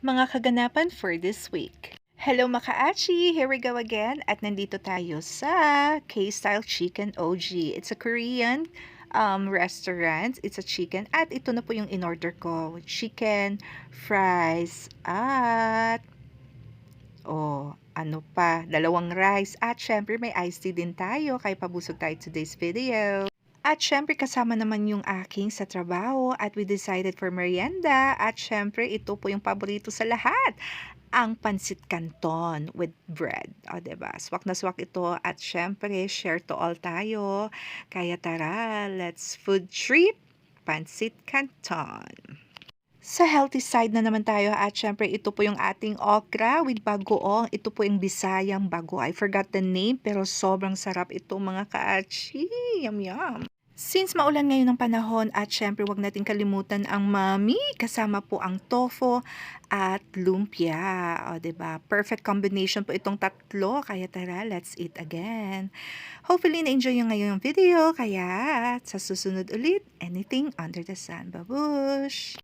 Mga kaganapan for this week. Hello Makaachi! Here we go again at nandito tayo sa K-Style Chicken OG. It's a Korean restaurant. It's a chicken at ito na po yung in-order ko. Chicken, fries, at ano pa, dalawang rice. At syempre may iced tea din tayo kaya pabusog tayo today's video. At syempre kasama naman yung aking sa trabaho at we decided for merienda at syempre ito po yung paborito sa lahat, ang pansit canton with bread. O diba? Swak na swak ito at syempre share to all tayo. Kaya tara, let's food trip, pansit canton. Sa healthy side na naman tayo at syempre ito po yung ating okra with bagoong. Ito po yung Bisayang bago. I forgot the name pero sobrang sarap ito mga kaachi. Yum yum. Since maulan ngayon ng panahon at syempre wag nating kalimutan ang mami, kasama po ang tofu at lumpia. O, 'di ba? Perfect combination po itong tatlo. Kaya tara, let's eat again. Hopefully na-enjoy nyo ngayon yung video. Kaya sa susunod ulit, anything under the sun. Babush!